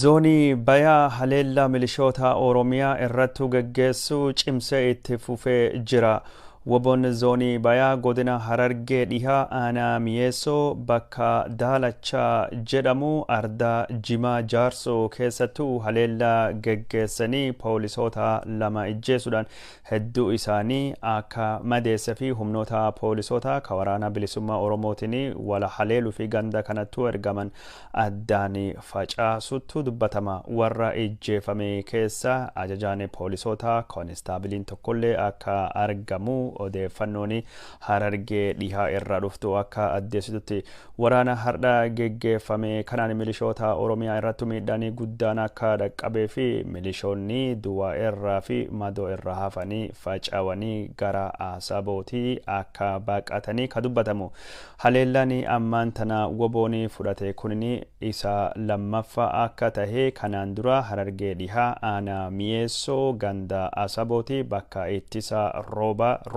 zoonii bayaa haleellaa milishoota Oromiyaa irrattu geggeessuu cimsee itti fufee jira. Woboon zoonii bayaa godina Harargee dhihaa aanaa mi'eessoo bakka Daalachaa jedhamu ardaa Jimaa Jaarsoo keessattuu haleellaa geggeessanii poolisoota lama ijjeessuudhaan hedduu isaanii akka madeesse fi humnoota poolisoota waraana bilisummaa Oromootiin wala haleeluu fi ganda kanattuu ergaman addaan facaasutu dubbatama. Warra ijjeefame keessa ajajaan poolisoota koonistaabiliin tokkollee akka argamu odeeffannoon Harargee dhihaa irraa dhuftu akka addeessitutti waraana har'a geggeeffame kanaan milishoota Oromiyaa irratti miidhaan guddaan akka dhaqqabee fi milishoonni du'aa irraa fi madoo irraa hafanii faca'anii gara Asabootii akka baqatanii ka dubbatamu. Haleellaan ammaan tana woboon fudhate kunin isa lammaffaa akka tahe kanaan dura Harargee dhihaa aanaa mi'eessoo ganda Asabootii bakka ittisa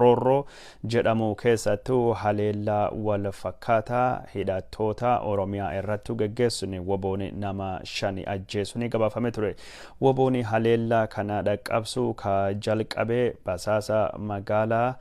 roorroo jedhamu keessattuu haleellaa wal fakkaataa hidhattoota Oromiyaa irratti geggeessuun woboon nama 5 ajjeesuun gabaafame ture. Woboon haleellaa kana dhaqqabsuu ka jalqabee basaasa magaalaa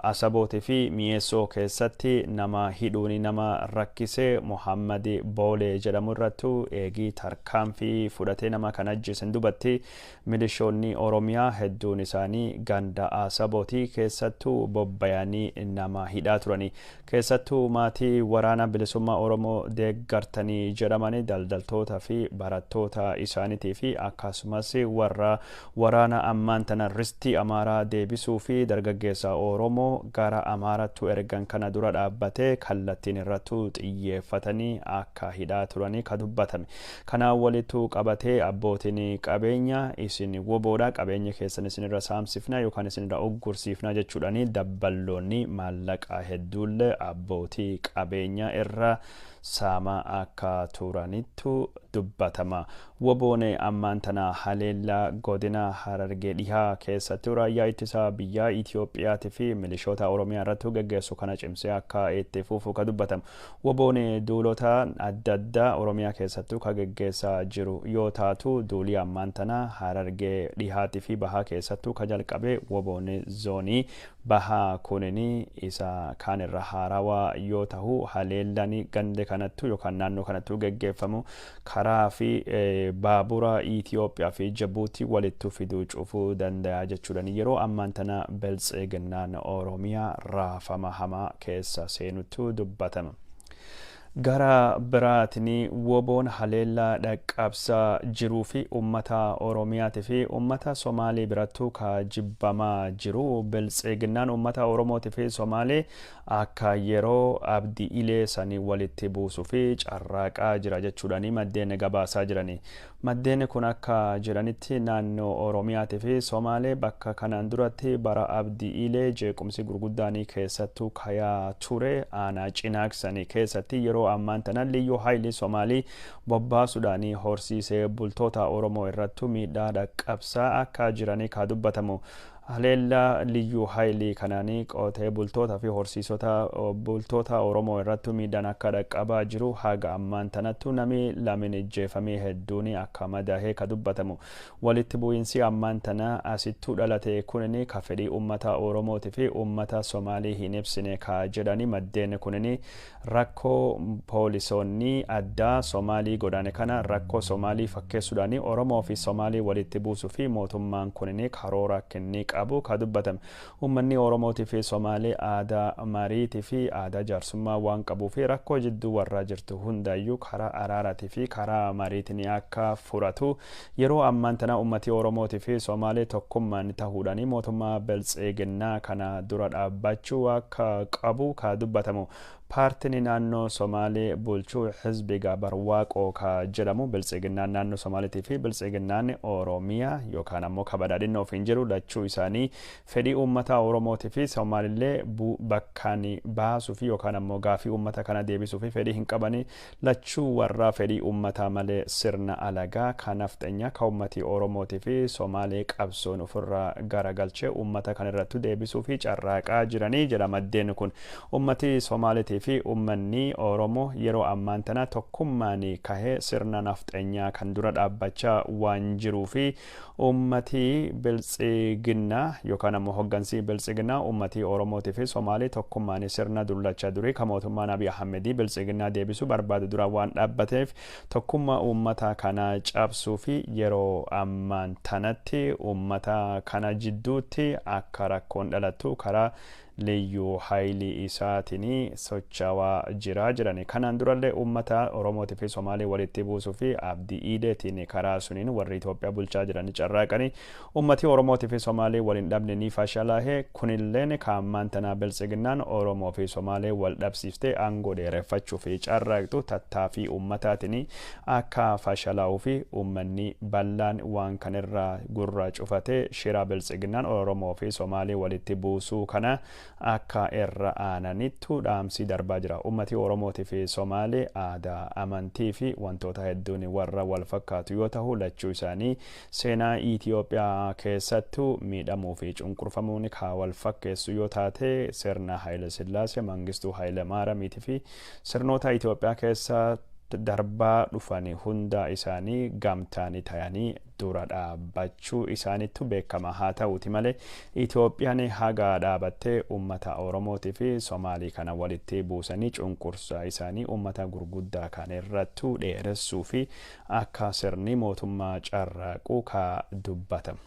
Asabootii fi mi'eessoo keessatti nama hidhuun nama rakkisee Muhammad Boolee jedhamu irrattu eegii tarkaanfii fudhatee nama kan ajjeesan dubatti milishoonni Oromiyaa hedduun isaanii ganda Asabootii keessattuu bobbayanii nama hidhaa turani. Keessattuu maatii waraana bilisummaa Oromoo deeggartanii jedhamanii daldaltoota fi barattoota isaaniitii fi akkasumas warra waraana ammaan tana ristii Amaaraa deebisuu fi dargaggeessa Oromoo gara Amaarattu ergan kana dura dhaabbatee kallattiin irrattu xiyyeeffatanii akka hidhaa turanii ka dubbatame. Kanaan walittu qabatee abbootiin qabeenya isin woboodha qabeenya keessan isinirra saamsifna yookaan isinirra uggursiifna jechuudhaanii dabballoonni maallaqaa hedduullee abbootii qabeenya irra saama akka turanittu dubbatama. Woboon ammaan tana haleellaa godina Harargee dhihaa keessatti raayyaa ittisa biyyaa Itiyoophiyaatii fi milishoota Oromiyaa irratti geggeessu kana cimsee akka itti fufu ka dubbatamu. Woboon duulota adda addaa Oromiyaa keessattuu ka geggeessaa jiru yoo taatu duulii ammaan tana Harargee dhihaatii fi bahaa keessattuu ka jalqabe woboon zoonii bahaa kunini isa kaan irra haarawaa yoo tahu haleellaan gande kanattu yookaan naannoo kanattu geggeeffamu karaa fi baabura Itiyoophiyaa fi Jabuutii walitti fiduu cufuu danda'a jechuudhaan yeroo ammaan tana biltsiginnaan Oromiyaa raafama hamaa keessa seenutu dubbatama. Gara biraatiin woboon haleellaa dhaqqabsaa jiruu fi uummata Oromiyaatii fi uummata Somaalee birattuu ka jibbamaa jiru. Biltsiginnaan uummata Oromootii fi Somaalee akka yeroo abdii ilee sanii walitti buusuu fi carraaqaa jira jechuudhaan maddeen gabaasaa jirani. Maddeen kun akka jiranitti naannoo Oromiyaatii fi Somaalee bakka kanaan duratti bara abdii ilee jeequmsi gurguddaanii keessattuu kayaa ture aanaa cinaaksanii keessatti yeroo ammaan tana liyyuu haayilii Somaalii bobbaasuudhaan horsiisee bultoota Oromoo irrattu miidhaa dhaqqabsaa akka jiranii ka dubbatamu. Haleellaa liyyuu haayilii kanaanii qotee bultoota fi horsiisota bultoota Oromoo irrattu miidhaan akka dhaqqabaa jiru haga ammaan tanattu nami lamin ijjeefamee hedduun akka madaahee ka dubbatamu. Walitti bu'iinsi ammaan tana asittuu dhalate kunini ka fedhii uummata Oromootii fi uummata Somaalii hin ibsine ka jedhani maddeen kunini rakkoo poolisoonni addaa Somaalii godaane kana rakkoo Somaalii fakkeessuudhaan Oromoo fi Somaalii walitti buusuu fi mootummaan kunini karoora kennee qabu ka dubbatame. Uummanni Oromootii fi Somaalee aadaa mariitii fi aadaa jaarsummaa waan qabuu fi rakkoo jidduu warra jirtu hundayyuu karaa araaraatii fi karaa mariitiin akka furatu yeroo ammaan tana uummati Oromootii fi Somaalee tokkummaan tahuudhaan mootummaa biltsiginnaa kana dura dhaabbachuu akka qabu ka dubbatamu. Paartiin naannoo Somaalee bulchuu Hizbi Barwaaqoo ka jedhamu biltsiginnaan naannoo Somaaliitii fi biltsiginnaan Oromiyaa yookaan ammoo ka badhaadhinaa ofiin jiru lachuu isaanii fedhii uummata Oromootii fi Somaalillee bakkaan baasuu fi yookaan ammoo gaafii uummata kana deebisuu fi fedhii hin qabani lachuu warra fedhii uummataa malee sirna alagaa kan nafxanyaa ka uummati Oromootii fi Somaalee qabsoon ofirraa garagalchee uummata kana irratti deebisuu fi carraaqaa jiranii jedha maddeen kun. Uummati Somaaliitii fi uummanni Oromoo yeroo ammaan tana tokkummaan kahee sirna nafxeenyaa kan dura dhaabbachaa waan jiruu fi uummatii biltsiginnaa yookaan ammoo hoggansii biltsiginnaa uummatii Oromootii fi Somaalee tokkummaan sirna dullachaa durii kan mootummaan Abiy Ahmedii biltsiginnaa deebisuu barbaadu dura waan dhaabbateef tokkummaa uummata kana cabsuu fi yeroo ammaan tanatti uummata kana jidduutti akka rakkoon dhalattu karaa liyyuu haayilii isaatiin socho'aa jiran kanaan durallee uummata Oromootii fi Somaalee walitti buusuu fi abdii iideetiin karaa suniin warri Itoophiyaa bulchaa jiran carraaqanii uummati Oromootii fi Somaalee waliin dhabne ni fashalaa'e kunilleen kaammaan tanaa biltsiginnaan Oromoo fi Somaalee wal dhabsiiftee aangoo dheereffachuu fi carraaqxu tattaaffii uummataatiin akka fashalaa'uu fi uummanni bal'aan waan kanarraa gurra cufatee shira biltsiginnaan Oromoo fi Somaalee walitti buusuu kana akka irra aananittu dhaamsii darbaa jira. Ummati Oromootii fi Somaalee aadaa, amantii fi wantoota hedduun warra wal fakkaatu yoo ta'u lachuu isaanii seenaa Itoophiyaa keessattuu miidhamuu fi cunqurfamuun kan wal fakkeessu yoo taate sirna Haayile Sillaasee, Mangistuu Haayile Maaramiitii fi sirnoota Itoophiyaa keessa darbaa dhufanii hunda isaanii gamtaanii ta'anii dura dhaabbachuu isaanittu beekama haa ta'uuti malee Itoophiyaan haga dhaabattee uummata Oromootii fi Somaalii kana walitti buusanii cunqursaa isaanii uummata gurguddaa kan irrattu dheeressuu fi akka sirni mootummaa carraaquu ka dubbatamu.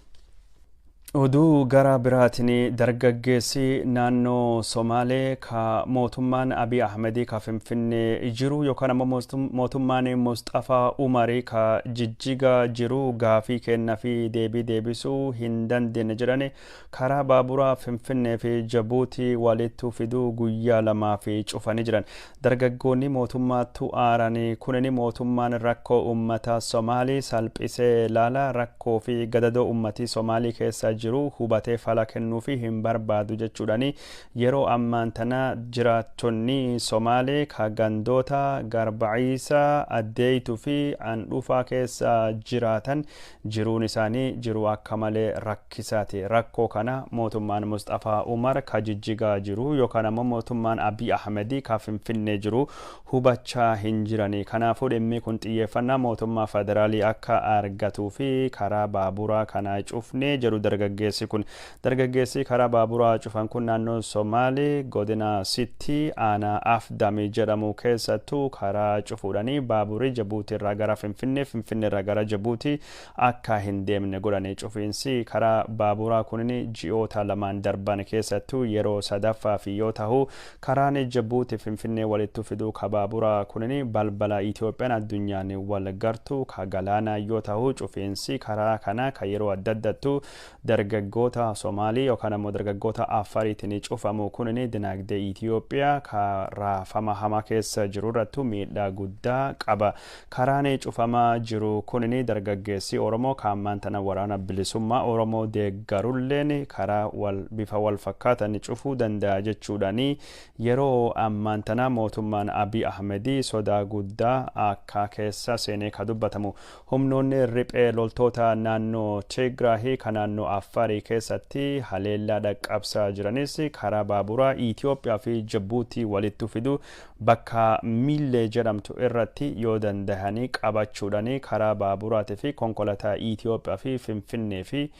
Oduu gara biraatiin dargaggeessi naannoo Somaalee ka mootummaan Abiy Ahmedii ka Finfinnee jiru yookaan ammoo mootummaan Mustafaa Umarii ka Jijjiga jiru gaafii kennaa fi deebii deebisuu hin dandeenye jedhani karaa baaburaa Finfinnee fi Jabuutii walitti fiduu guyyaa lamaa fi cufanii jiran. Dargaggoonni mootummaatu aaranii kunini mootummaan rakkoo uummata Somaalii salphisee laala rakkoo fi gadadoo uummatii Somaalii keessa jiru hubatee fala kennuu fi hin barbaadu jechuudhani yeroo ammaan tana jiraattonni Somaalee ka gandoota Garbaciisa Addeeytuu fi Andhufaa keessa jiraatan jiruun isaanii jiru akka malee rakkisaati. Rakkoo kana mootummaan Mustafaa Umar ka Jijjigaa jiru yookaan ammoo mootummaan Abiy Ahmedii ka Finfinnee jiru hubachaa hin jirani. Kanaafuu dhimmi kun xiyyeeffannaa mootummaa federaalii akka argatuu fi karaa baaburaa kana cufnee jedhu dargaggeessi kun. Dargaggeessi karaa baaburaa cufan kun naannoo Somaalee godina Sitti aanaa Afdamii jedhamu keessattuu karaa cufuudhanii baaburii Jabuutii irraa gara Finfinnee, Finfinnee irraa gara Jabuutii akka hin deemne godhanii cufiinsi karaa baaburaa kunin ji'oota lamaan darban keessattuu yeroo sadaffaa fi yoo ta'u karaan Jabuutii Finfinnee walitti fiduu ka baaburaa kunin balbala Itoophiyaan addunyaan wal gartu ka galaanaa yoo ta'u cufiinsi karaa kana ka yeroo adda addattu dargaggoota Somaalii yookaan ammoo dargaggoota Afariitiin cufamu kunini dinagdee Itoophiyaa ka raafama hamaa keessa jiru irrattu miidhaa guddaa qaba. Karaan cufamaa jiru kunini dargaggeessi Oromoo kaammaan tana waraana bilisummaa Oromoo deeggarulleen karaa bifa wal fakkaatan cufuu danda'a jechuudhani yeroo ammaan tana mootummaan Abiy Ahmedii sodaa guddaa akka keessa seenee ka dubbatamu. Humnoonni riphee loltoota naannoo Tigraahii ka naannoo Afarii keessatti haleellaa dhaqqabsaa jiranis karaa baaburaa Itoophiyaa fi Jabuutii walitti fidu bakka Millee jedhamtu irratti yoo dandahanii qabachuudhani karaa baaburaatii fi konkolaataa Itoophiyaa fi Finfinnee fi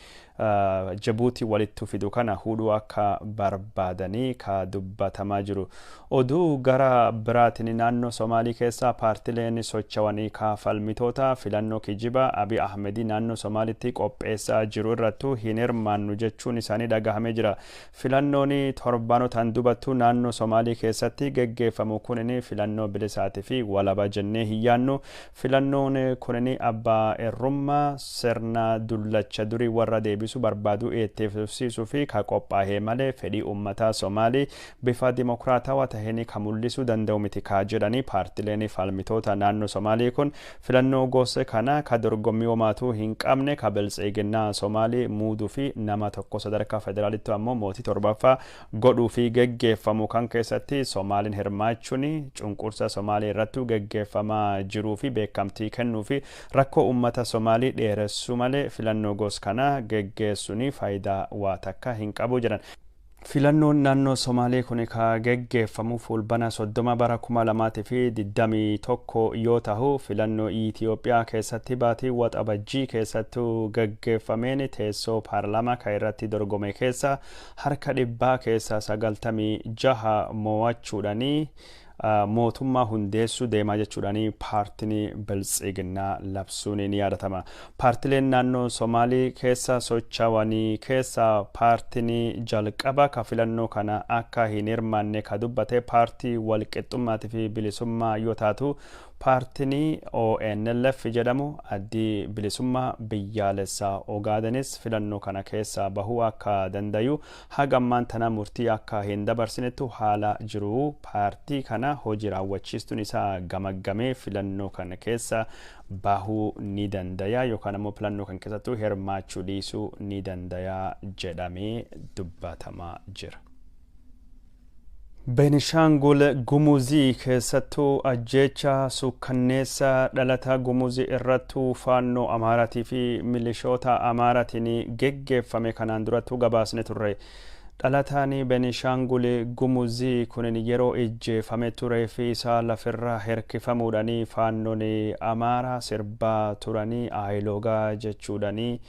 Jabuutii walitti fidu kana huduu akka barbaadanii ka dubbatamaa jiru. Oduu gara biraatiin naannoo Somaalii keessa paartileen socho'anii ka falmitoota filannoo kijiba Abiy Ahmedii naannoo Somaaliitti qopheessaa jiru irrattu hin hirmaannu jechuun isaanii dhagahamee jira. Filannoon torbaanotaan dubattu naannoo Somaalii keessatti geggeeffamu kunini filannoo bilisaatii fi walaba jennee hin yaannu. Filannoon kunini abbaa irrummaa sirna dullacha durii warra deebisu barbaadu eettefsiisuu fi ka qophaa'ee malee fedhii uummataa Somaalii bifa dimokiraatawaa taheen ka mul'isuu danda'u miti ka jedhanii paartileen falmitoota naannoo Somaalii kun filannoo gosa kana ka dorgommii homaatu hin qabne ka biltsiginnaa Somaalii muuduu fi nama tokko sadarkaa federaalitti ammoo mootii torbaffaa godhuu fi geggeeffamu kan keessatti Somaaliin hirmaachuun cunqursa Somaalii irratti geggeeffamaa jiruu fi beekamtii kennuu fi rakkoo uummata Somaalii dheeressuu malee filannoo gosa kana geggeessuun faayidaa waa takka hin qabu jedhan. Filannoon naannoo Somaalee kun kan geggeeffamu fulbana 30 bara 2021 yoo ta'u filannoo Itoophiyaa keessatti baatii waxabajjii keessattuu geggeeffameen teessoo paarlaamaa kan irratti dorgome keessa harka dhibbaa keessa 96 mo'achuudhaanii mootummaa hundeessuu deemaa jechuudhaanii paartiin biltsiginnaa labsuun ni yaadatama. Paartileen naannoo Somaalii keessa socho'anii keessa paartiin jalqaba ka filannoo kana akka hin hirmaanne ka dubbate paartii walqixxummaatii fi bilisummaa yoo taatu paartiin ONLF jedhamu addi bilisummaa biyyaalessaa Ogadenis filannoo kana keessa bahuu akka dandayu hagammaan tana murtii akka hin dabarsinetu haala jiru paartii kana hojii raawwachiistuun isaa gamaggamee filannoo kana keessa bahuu ni dandaya yookaan ammoo filannoo kan keessattuu hirmaachuu dhiisuu ni dandaya jedhamee dubbatamaa jira. Beenishaangul Gumuzii keessattuu ajjeecha sukkanneessa dhalataa Gumuzii irrattuu faannoo Amaaraatii fi milishoota Amaaraatiin geggeeffame kanaan durattuu gabaasne turre. Dhalataan Beenishaangul Gumuzii kunin yeroo ijjeeffame turee fi isaa lafirraa hirkifamuudhaanii faannoon Amaaraa sirbaa turanii aayiloogaa jechuudhaanii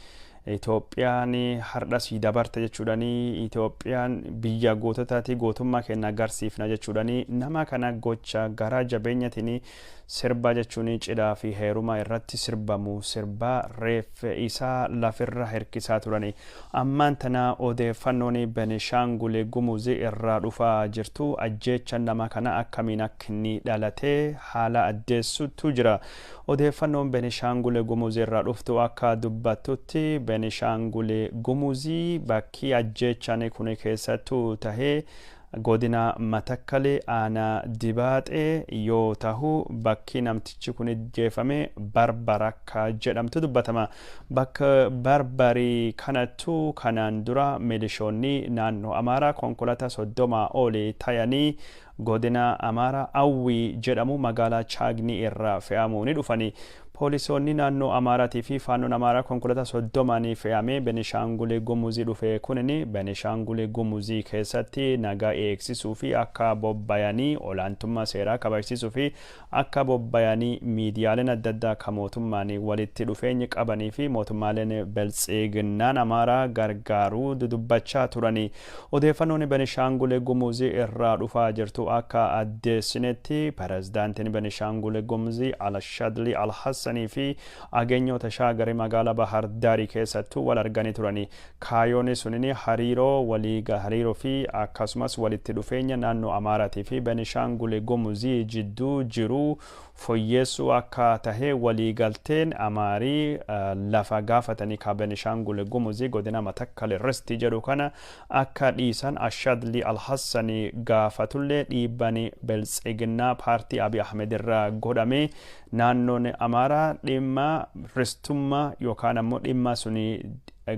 Itoophiyaan hardhasii dabarte jechuudhaanii Itoophiyaan biyya goototaati gootummaa kenna agarsiifna jechuudhaanii nama kana gocha garaa jabeenyatiin sirba jechuun cidhaa fi heerumaa irratti sirbamu sirbaa reef isaa lafirra hirkisaa turanii ammaan tana odeeffannoon Beenishaangul Gumuzii irraa dhufaa jirtu ajjeecha nama kana akkamiin akka inni dhalatee haala addeessutu jira. Odeeffannoon Beenishaangul Gumuzii irraa dhuftu akka dubbattutti Beenishaangul Gumuzii bakki ajjeechaan kun keessattuu tahee godina Matakkale aanaa Dibaaxee yoo tahu bakki namtichi kun ijjeeffame Barbarakka jedhamtu dubbatama. Bakka Barbarii kanattu kanaan dura milishoonni naannoo Amaaraa konkolaataa 30 olii tayanii godina Amaaraa Awwii jedhamu magaalaa Chaagnii irraa fe'amuun dhufanii poolisoonni naannoo Amaaraatii fi faannoon Amaaraa konkolaataa 30 fe'amee Beenishaangul Gumuzii dhufe kunini Beenishaangul Gumuzii keessatti nagaa eegsisuu fi akka bobbayanii olaantummaa seeraa kabachiisuu fi akka bobbayanii miidiyaaleen adda addaa kan mootummaan walitti dhufeenya qabanii fi mootummaaleen biltsiginnaan Amaaraa gargaaruu dudubbachaa turanii. Odeeffannoon Beenishaangul Gumuzii irraa dhufaa jirtu akka addeessinetti pirezidaantiin Beenishaangul Gumuzii Alshadli Alhassanii fi ageenyoota shaagarii magaalaa Bahar Daarii keessattuu wal arganii turanii. Kaayoon sunini hariiroo fi akkasumas walitti dhufeenya naannoo Amaaraatii fi Beenishaangul Gumuzii jidduu jiru fooyyessuu akka tahee waliigalteen Amaarii lafa gaafatanii ka Beenishaangul Gumuzii godina Matakkale Restii jedhu kana akka dhiisan Ashadli Alhassanii gaafatullee dhiibbanii biltsiginnaa paartii Abiy Ahmed irraa godhame naannoon Amaaraa dhimma ristummaa yookaan ammoo dhimma suni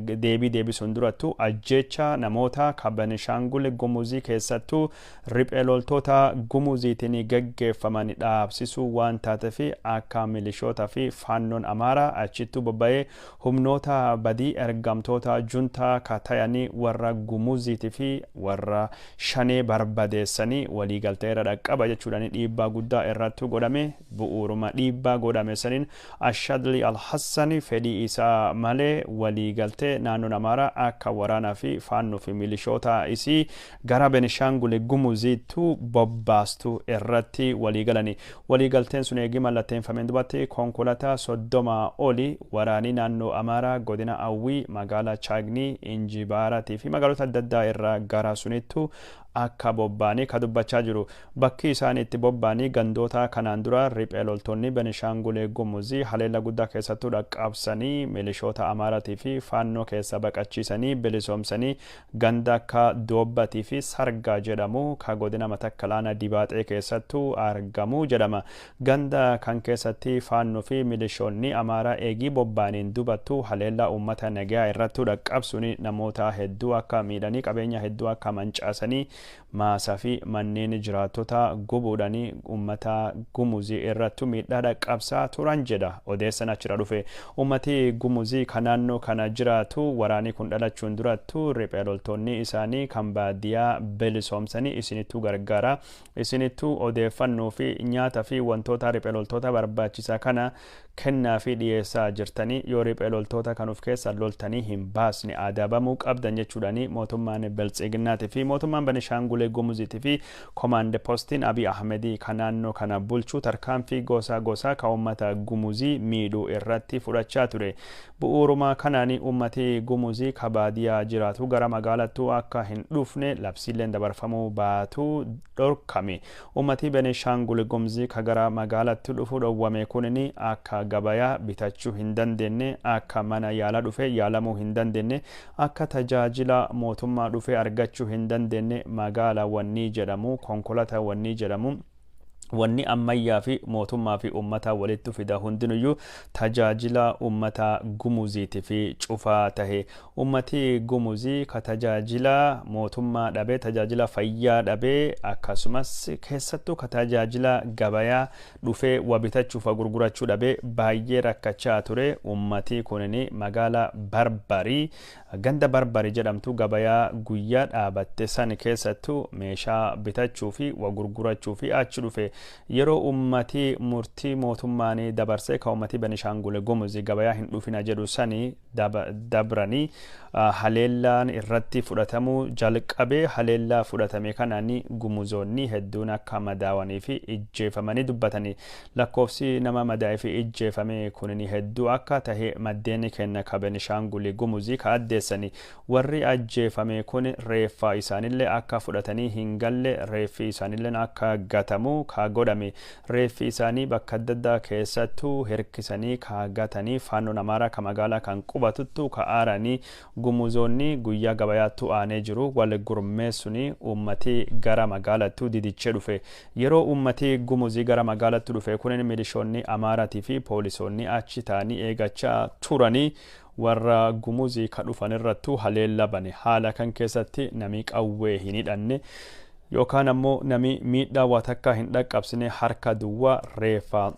deebisuun durattu ajjeecha namoota ka Beenishaangul Gumuzii keessattuu riphee loltoota Gumuziitiin geggeeffaman dhaabsisuu waan taateef akka milishoota fi faannoon Amaaraa achittuu bobba'ee humnoota badii ergamtoota juntaa ka tayanii warra Gumuziitii fi warra shanee barbadeessanii waliigaltee irra dhaqqaba jechuudhaan dhiibbaa guddaa irratti godhame bu'uuruma dhiibbaa godhame saniin Ashadli Alhassani fedhii isaa malee waliigaltee naannoon Amaaraa akka waraanaa fi faannoo fi milishoota isii gara Beenishaangul Gumuziitu bobbaastu irratti waliigalanii. Waliigalteen sun eegi mallatteeffameen duubatti konkolaataa 30 oli waraanii naannoo Amaaraa godina Awwii magaalaa Chaagnii Injibaaraatii fi magaalota adda addaa irraa gara sunittu akka bobbaanii ka dubbachaa jiru. Bakki isaan itti bobbaanii gandoota kanaan dura riphee loltoonni Beenishaangul Gumuzii haleella guddaa keessattuu dhaqqabsanii milishoota Amaaraatii fi faannoo keessa baqachiisanii bilisoomsanii ganda akka Doobbatii fi Sargaa jedhamu ka godina Matakkalaana Dibaaxee keessattuu argamu jedhama. Ganda kan keessatti faannoo fi milishoonni Amaaraa eegii bobbaaniin dubattu haleella uummata nagaa irratti dhaqqabsuun namoota hedduu akka miidhanii qabeenya hedduu akka mancaasanii maasaa fi manneen jiraattota gubuudhanii uummata gumuzii irratti miidhaa qabsaa turan jedha odeessan achirra dhufe. Uummati gumuzii kan naannoo kana jiraatu waraanii kun dhalachuun durattu riphee loltoonni isaanii kan baadiyyaa bilisoomsanii isinittuu gargaara, isinittuu odeeffannoo fi nyaata fi wantoota riphee loltoota barbaachisaa kana kennaa fi dhiyeessaa jirtanii yoo riphee loltoota kan of keessa loltanii hin baasne adabamuu qabdan jechuudhani mootummaan Biltsiginnaatii fi mootummaan Benishaangul Gumuziitii fi komaande poostiin Abiy Ahmedii kan naannoo kana bulchuu tarkaanfii gosaa kan uummata Gumuzii miidhuu irratti fudhachaa ture. Bu'uuruma kanaani uummati Gumuzii ka baadiyyaa jiraatu gara magaalattuu akka hin dhufne labsiileen dabarfamuu baatu dhorkame. Uummati Benishaangul Gumuzii ka gara magaalattuu dhufuu dhowwame kunini akka gabayaa bitachuu hin dandeenye, akka mana yaala dhufe yaalamuu hin dandeenye, akka tajaajila mootummaa dhufe argachuu hin dandeenye magaala wanni jedhamu konkolaataa wanni jedhamu wanni ammayyaa fi mootummaa fi uummata walitti fida hundinuyyuu tajaajila uummata Gumuziitii fi cufaa tahe. Uummati Gumuzii ka tajaajila mootummaa dhabee tajaajila fayyaa dhabee akkasumas keessattuu ka tajaajila gabayaa dhufee wabitachuuf gurgurachuu dhabee baay'ee rakkachaa ture. Uummati kunini magaala Barbarii ganda Barbarii jedhamtu gabayaa guyyaa dhaabatte san keessattuu meeshaa bitachuu fi gurgurachuu fi achi dhufe. Yeroo ummati murtii mootummaanii dabarsee ka ummati Benishaangul Gumuzii gabayaa hin dhufina jedhu sanii dabranii haleellaan irratti fudhatamuu jalqabee haleellaa fudhatame kanaani gumuzoonni hedduun akka madaawanii fi ijjeefamanii dubbatanii. Lakkoofsi nama madaa'ee fi ijjeefame kunini hedduu akka tahe maddeen kenna ka Benishaangul Gumuzii ka addeessanii. Warri ajjeefame kun reeffa isaanillee akka fudhatanii hin galle reeffi isaanillee akka gatamu ka godhame. Reeffi isaanii bakka adda addaa keessattuu hirkisanii ka gatanii faannoon Amaaraa ka magaalaa kan qubatuttu ka aaranii gumuzoonni guyyaa gabayaattu aanee jiru wal gurmeessuni ummati gara magaalattu didichee dhufe. Yeroo ummati Gumuzii gara magaalattu dhufe kunin milishoonni Amaaraatii fi poolisoonni achi ta'anii eegachaa turanii warra Gumuzii ka dhufan irrattu haleella bane. Haala kan keessatti nami qawwee hin hidhanne yookaan ammoo nami miidhaa waa takka hin dhaqqabsine harka duwwaa reeffa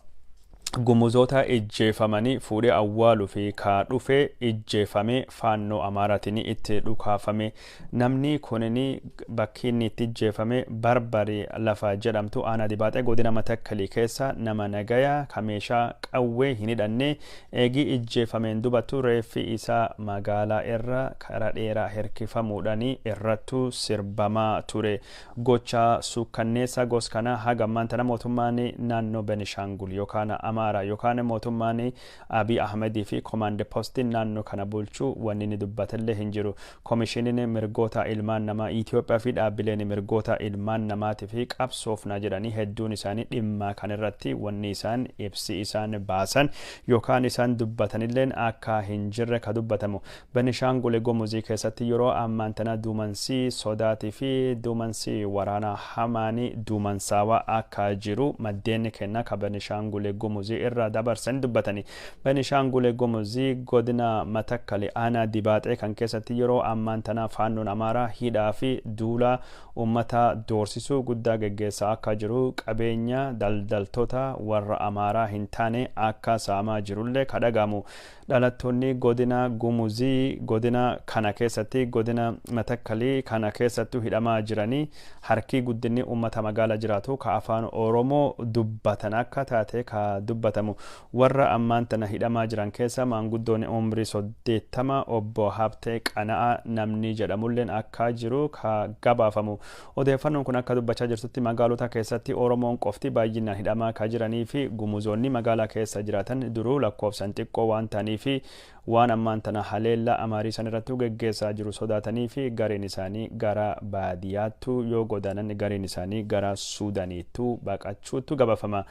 gumuzoota ijjeefamanii fuudhee awwaaluu fi ka dhufe ijjeefame faannoo Amaaraatiin itti dhukaafame. Namni kunini bakki inni itti ijjeefame Barbarii lafa jedhamtu aanaa Dibaaxee godina Matakkalii keessa nama nagayaa ka meeshaa qawwee hin hidhanne eegii ijjeefameen dubattu reeffi isaa magaalaa irra karaa dheeraa hirkifamuudhani irrattu sirbamaa ture. Gocha sukkanneessa gos kana hagammaan tana mootummaan naannoo Benishaangul yookaan Amaaraa yookaan mootummaan Abiy Ahmedii fi komaande poostiin naannoo kana bulchuu wanni ni dubbatallee hin jiru. Komishiniin mirgoota ilmaan namaa Itoophiyaa fi dhaabbileen mirgoota ilmaan namaati fi qabsoofna jedhanii hedduun isaanii dhimma kan irratti wanni isaan ibsi isaan baasan yookaan isaan dubbatanilleen akka hin jirre ka dubbatamu. Benishaangul Gumuzii keessatti yeroo ammaan tana duumansii sodaatii fi duumansii waraanaa hamaanii duumansaawaa akka jiru maddeen kenna ka Benishaangul Gumuzii irraa dabarsan dubbatanii. Benishaangul Gumuzii godina Matakkalii aanaa Dibaaxee kan keessatti yeroo ammaan tana faannoon Amaaraa hidhaa fi duula ummata doorsisuu guddaa geggeessaa akka jiru qabeenya daldaltoota warra Amaaraa hin taane akka saamaa jirullee ka dhagamu. Dhalattoonni godina Gumuzii godina kana keessatti godina Matakkalii kana keessattuu hidhamaa jiranii harki guddinni ummata magaala jiraatu ka afaan Oromoo dubbatan akka taate ka dubbatamu. Warra ammaan tana hidhamaa jiran keessa maanguddoonni umrii 80 obbo Habtee Qana'aa namni jedhamulleen akka jiru ka gabaafamu. Odeeffannoon kun akka dubbachaa jirtutti magaalota keessatti Oromoon qofti baay'inaan hidhamaa ka jiranii fi gumuzoonni magaalaa keessa jiraatan duruu lakkoofsan xiqqoo waan ta'aniif fi waan ammaan tana haleella amaarii san irratti geggeessaa jiru sodaatanii fi gareen isaanii gara baadiyyaattu yoo godaanan gareen isaanii gara Suudaaniittu baqachuutu gabaafama.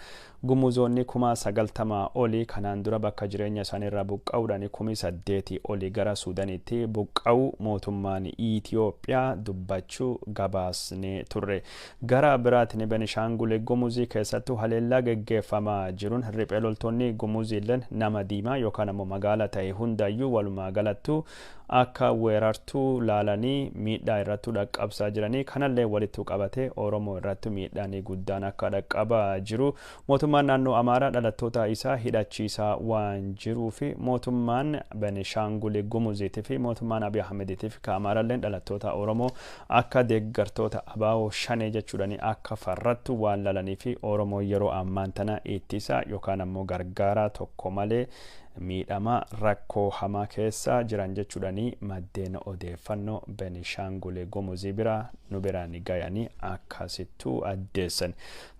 Gumuzoonni 90,000 olii kanaan dura bakka jireenya isaanii irraa buqqa'uudhaan 8,000 olii gara Suudaaniitti buqqa'u mootummaan Itoophiyaa dubbachuu gabaasne turre. Gara biraatiin Benishaangul Gumuzii keessattuu haleellaa geggeeffamaa jiruun riphee loltoonni Gumuziilleen nama diimaa yookaan ammoo magaala ta'e hundayyuu walumaa galattu akka weerartuu laalanii miidhaa irratti dhaqqabsaa jiranii kanallee walitti qabate Oromoo irratti miidhaan guddaan akka dhaqqabaa jiru mootummaan naannoo Amaaraa dhalattoota isaa hidhachiisaa waan jiruu fi mootummaan Benishaangul Gumuziitii fi mootummaan Abiy Ahmediitii fi Amaaraallee dhalattoota Oromoo akka deeggartoota ABO shanee jechuudhaan akka farrattu waan laalanii fi Oromoo yeroo ammaan tana ittisa yookaan ammoo gargaaraa tokko malee miidhama rakkoo hamaa keessa jiran jechuudhaan maddeen odeeffannoo Benishaangul Gumuzii bira nu biraan gayanii akkasittuu addeessan.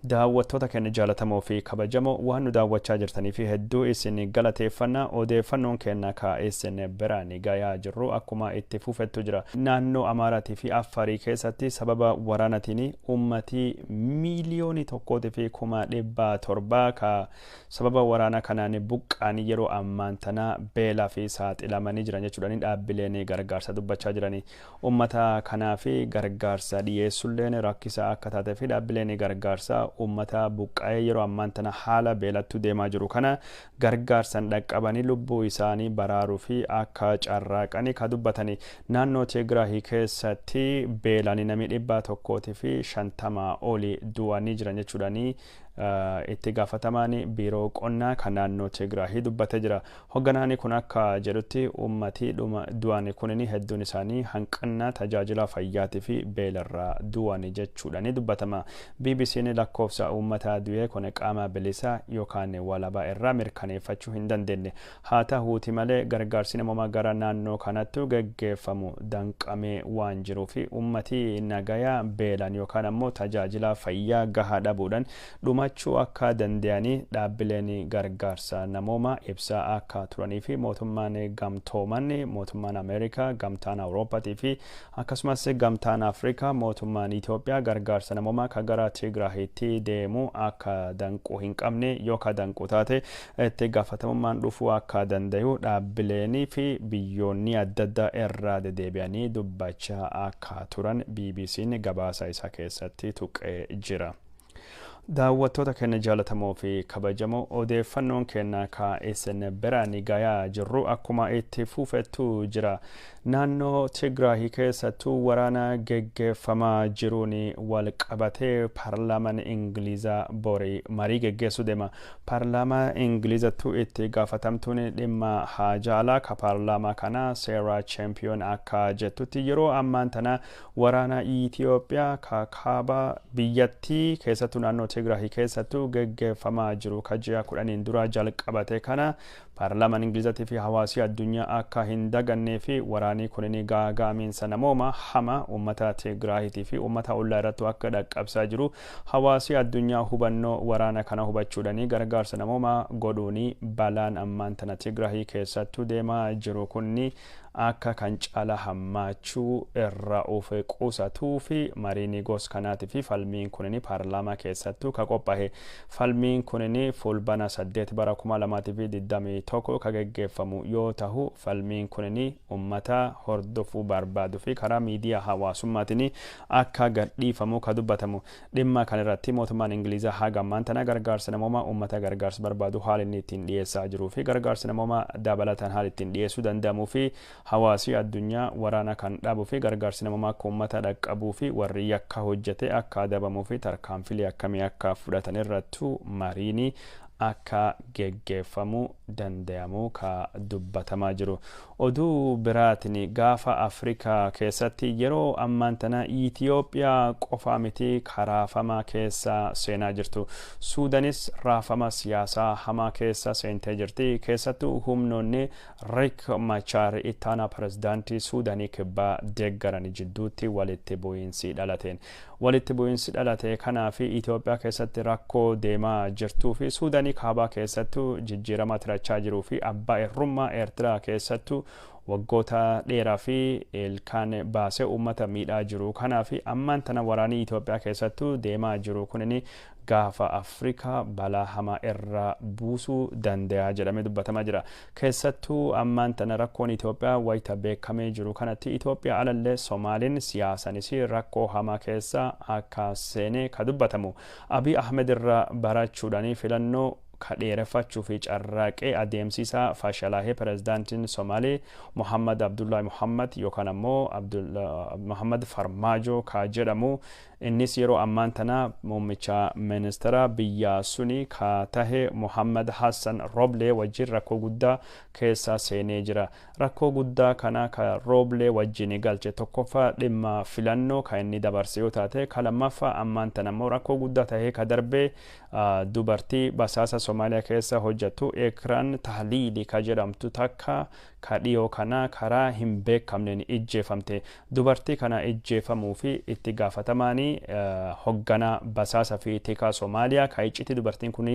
Daawwattoota keenya jaalatamoo fi kabajamoo waan nu daawwachaa jirtanii fi hedduu isin galateeffannaa odeeffannoon keenya isin biraan gayaa jirru akkuma itti fufettu jira. Naannoo Amaaraatii fi Affarii keessatti sababa waraanatiin ummatii miiliyoonii tokkootii fi 700,000 ka sababa waraana kanaan buqqaanii yeroo ammaan tana beelaa fi saaxilamanii jiran jechuudhaan dhaabbileen gargaarsa dubbachaa jiranii ummata kanaa fi gargaarsa dhiyeessulleen rakkisaa akka taatee fi dhaabbileen gargaarsa ummata buqqa'ee yeroo ammaan tana haala beelattu deemaa jiru kana gargaarsan dhaqqabanii lubbuu isaanii baraaruu fi akka carraaqanii ka dubbatanii naannoo Tigraay keessatti beelanii namni 150 olii du'anii jiran jechuudhaan itti gaafatamaan biiroo qonnaa kan naannoo Tigraay dubbatee jira. Hogganaani kun akka jedhutti ummatii du'anii kunniin hedduun isaanii hanqina tajaajila fayyaatii fi beelarraa du'anii jechuudhaan dubbatama. BBC'n lakkoofsa ummataa du'ee kun qaama bilisaa yookaan walabaa irraa mirkaneeffachuu hin dandeenye. Haa ta'uuti malee gargaarsi namoomaa gara naannoo kanatti gaggeeffamu danqamee waan jiruuf ummatii nagayaa beelan yookaan ammoo tajaajila fayyaa gahaa dhabuudhaan dhumachuu akka danda'anii dhaabbileen gargaarsa namoomaa ibsaa akka turanii fi mootummaan gamtooman mootummaan Ameerikaa gamtaan Awurooppaatii fi akkasumas gamtaan Afrikaa mootummaan Itoophiyaa gargaarsa namoomaa ka gara Tigraayitti deemu akka danquu hin qabne yookaan danquu taate itti gaafatamummaan dhufuu akka danda'u dhaabbileen fi biyyoonni adda addaa irraa dedeebi'anii dubbachaa akka turan BBC'n gabaasa isaa keessatti tuqee jira. Daawwattoota keenya jaalatamoo fi kabajamoo odeeffannoon keenya isin biraan gayaa jirru akkuma itti fufettu jira. Naannoo Tigraay keessattuu waraana geggeeffamaa jiruun wal qabatee paarlaamaan Ingilizaa borii marii geggeessuu deema. Paarlaamaa Ingilizattuu itti gaafatamtuun dhimma haajaalaa ka paarlaamaa kana Sarah Champion akka jettutti yeroo ammaan tana waraana Itoophiyaa ka kaaba biyyattii keessattuu naannoo Tigraay keessattuu geggeeffamaa jiru ka ji'a 10 dura jalqabate kana paarlaamaan Ingilizatii fi hawaasii addunyaa akka hin dagannee fi waraanii kunniin gaaga'amiinsa namooma hama uummata Tigraayitii fi uummata ollaa irratti akka dhaqqabsaa jiru hawaasii addunyaa hubannoo waraana kana hubachuudhaan gargaarsa namooma godhuuni balaan ammaan tana Tigraay keessattuu deemaa jiru kunni akka kan caala hammaachuu irra of qusatuu fi mariin gosa kanaatii fi falmiin kunniin paarlaamaa keessattuu ka qophaa'e falmiin kunniin fulbana 8 bara 2021 ka gaggeeffamu yoo ta'u falmiin kunniin ummata hordofuu barbaadu fi karaa miidiyaa hawaasummaatiin akka gadhiifamu ka dubbatamu dhimma kan irratti mootummaan Ingilizaa haga ammaan tana gargaarsa namoomaa ummata gargaarsa barbaadu haala inni ittiin dhiyeessaa jiruu fi gargaarsa namoomaa dabalataan haala ittiin dhiyeessuu danda'amuu fi hawaasii addunyaa waraana kan dhaabuu fi gargaarsi namoomaa akka ummata dhaqqabuu fi warri yakka hojjete akka adabamuu fi tarkaanfilee akkamii akka fudhatan irrattu mariini akka geggeeffamu danda'amu ka dubbatamaa jiru. Oduu biraatiin gaafa Afrikaa keessatti yeroo ammaan tana Itoophiyaa qofa miti raafama keessa seenaa jirtu. Suudanis raafama siyaasaa hamaa keessa seentee jirti. Keessattuu humnoonni Riek Machar ittaanaa pirezidaantii Suudaanii kibbaa deeggaran jidduutti walitti bu'iinsi dhalateen. Walitti bu'iinsi dhalate kanaaf Itoophiyaa keessatti rakkoo deemaa jirtuu fi Suudaanii kaabaa keessattuu jijjiirama tirachaa jiruu fi abbaa irrummaa Eertiraa keessattuu waggoota dheeraa fi ilkaan baasee uummata miidhaa jiru kanaaf ammaan tana waraanii Itoophiyaa keessattuu deemaa jiru kunini gaafa Afrikaa balaa hamaa irra buusuu danda'a jedhamee dubbatamaa jira. Keessattuu ammaan tana rakkoon Itoophiyaa wayita beekamee jiru kanatti Itoophiyaa alallee Somaaliin siyaasanis rakkoo hamaa keessa akka seenee ka dubbatamu. Abiy Ahmed irra barachuudhaan filannoo kadheereffachuu fi carraaqee adeemsisaa fashalaahee pirezidaantiin Somaalee Mohammad Abdullahi Mohammad yookaan ammoo Mohammad Farmaajo ka jedhamu innis yeroo ammaan tana muummicha ministeera biyya suni ka tahe Mohammad Hassan Roble wajjin rakkoo guddaa keessa seenee jira. Rakkoo guddaa kana ka Roble wajjin galche tokkoffaa dhimma filannoo ka inni dabarse yoo taate ka lammaffaa ammaan tana immoo rakkoo guddaa tahee ka darbee dubartii basaasa Somaaliyaa keessa hojjettu Ekraan Tahliili ka jedhamtu takka ka dhiyoo kana karaa hin beekamneen ijjeefamte. Dubartii kana ijjeefamuu fi itti gaafatamaan hoggana basaasa fi tikaa Somaaliyaa ka icciti dubartiin kun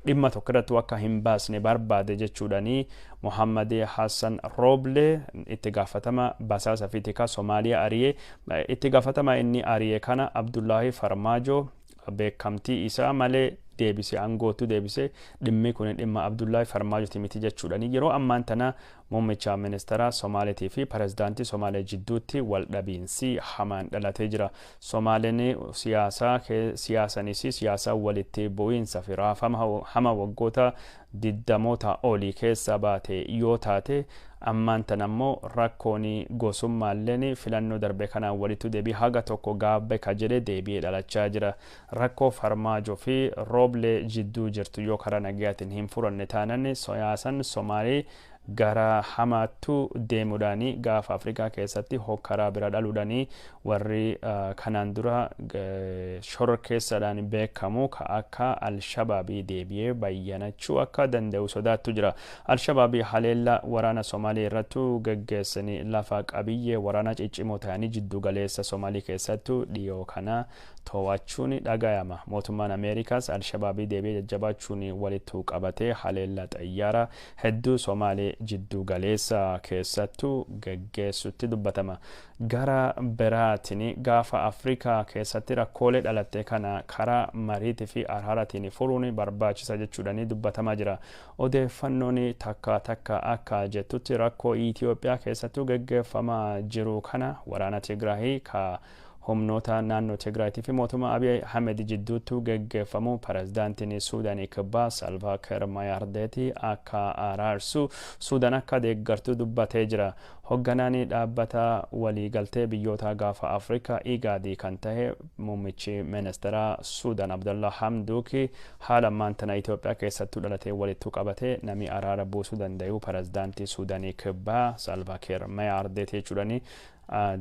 dhimma tokko irratti akka hin baasne barbaade jechuudhani Mohammad Hassan Roble itti gaafatama basaasa fi tikaa Somaaliyaa ari'ee itti gaafatama inni ari'ee kana Abdullahi Farmaajo beekamtii isaa malee deebise angootu deebise dhimmi kun dhimma Abdullahi Farmaajooti miti jechuudhani yeroo ammaan tana muummicha ministeera Somaaleetii fi pirezidaantii Somaalee jidduutti wal dhabiinsi hamaan dhalatee jira. Somaaleen siyaasa walitti bu'iinsa fi raafama hama waggoota diddamoota olii keessa baate yoo taate ammaan tana ammoo rakkoon gosummaalleen filannoo darbe kanaan walitti deebii haga tokko gaabbe ka jedhe deebi'ee dhalachaa jira. Rakkoo Farmaajo fi Roble jidduu jirtu yoo karaa nagayaatiin hin furanne taanan siyaasan Somaalee gara hamaattu deemuudhaanii gaafa Afrikaa keessatti hokkaraa bira dhaluudhaanii warri kanaan dura shororkeessaadhaan beekamu ka akka Al-Shabaabii deebi'ee bayyanachuu akka danda'u sodaattu jira. Al-Shabaabii haleella waraana Somaalee irrattu gaggeessanii lafa qabiyyee waraana ciccimoo ta'anii jiddu galeessa Somaalii keessattu dhiyoo kana to'achuun dhagayama. Mootummaan Ameerikaas Al-Shabaabii deebi'ee jajjabaachuun walittu qabatee haleella xayyaara hedduu Somaalee jiddu galeessa keessattu gaggeessutti dubbatama. Gara biraatiin gaafa Afrikaa keessatti rakkoolee dhalatte kana karaa mariitii fi araaraatiin furuun barbaachisa jechuudhani dubbatamaa jira. Odeeffannoon takka akka jettutti rakkoo Itoophiyaa keessattu gaggeeffamaa jiru kana waraana Tigraahii ka humnoota naannoo Tigraayitii fi mootummaa Abiy Ahmed jidduutti gaggeeffamu pirezidaantiin Suudaanii kibbaa Salva Kiir Mayardeetii akka araarsu Suudaan akka deeggartu dubbatee jira. Hogganaan dhaabbata waliigaltee biyyoota gaafa Afrikaa IGAD kan tahe muummichi ministeera Suudaan Abdullah Hamduki haala ammaan tana Itoophiyaa keessattuu dhalatee walitti qabatee namni araara buusuu danda'u pirezidaantii Suudaanii kibbaa Salva Kiir Mayardeetii jechuudhani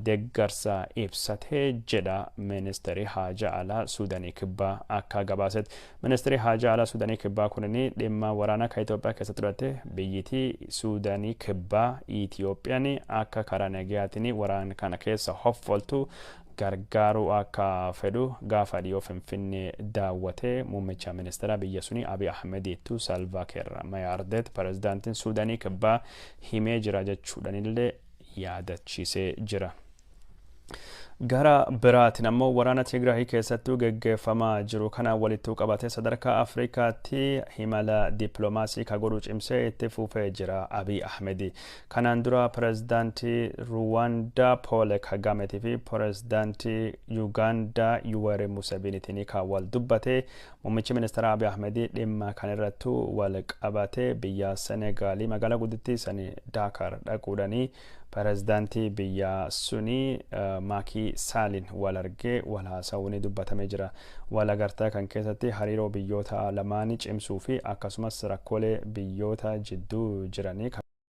deeggarsa ibsatee jedha ministeerri haajaa alaa Suudaanii kibbaa akka gabaasetti. Ministeerri haajaa alaa Suudaanii kibbaa kunini dhimma waraana ka Itoophiyaa keessatti dhalate biyyittii Suudaanii kibbaa Itoophiyaan akka karaa nagayaatiin waraana kana keessa hoffoltu gargaaruu akka fedhu gaafa dhiyoo Finfinnee daawwatee muummicha ministeera biyya suni Abiy Ahmediitu Salva Kiir Mayardeet pirezidaantiin Suudaanii kibbaa himee jira jechuudhanillee yaadachiisee jira. Gara biraatiin ammoo waraana Tigraahii keessattuu gaggeeffamaa jiru kana walitti qabatee sadarkaa Afrikaatti himala dippiloomaasii ka godhu cimsee itti fufee jira Abiy Ahmed. Kanaan dura pirezidaantii Ruwaandaa Paul Kagameetii fi pirezidaantii Yuugaandaa Yoweri Museveniitiin ka wal dubbate muummichi ministeera Abiy Ahmed dhimma kanarrattu wal qabate biyya Senegaalii magaalaa guddittii sanii Dakar dhaquudhaanii pirezidaantii biyya suni Macky Sallin wal argee wal haasa'uun dubbatamee jira. Wal agartaa kan keessatti hariiroo biyyoota lamaanii cimsuu fi akkasumas rakkoolee biyyoota jidduu jiranii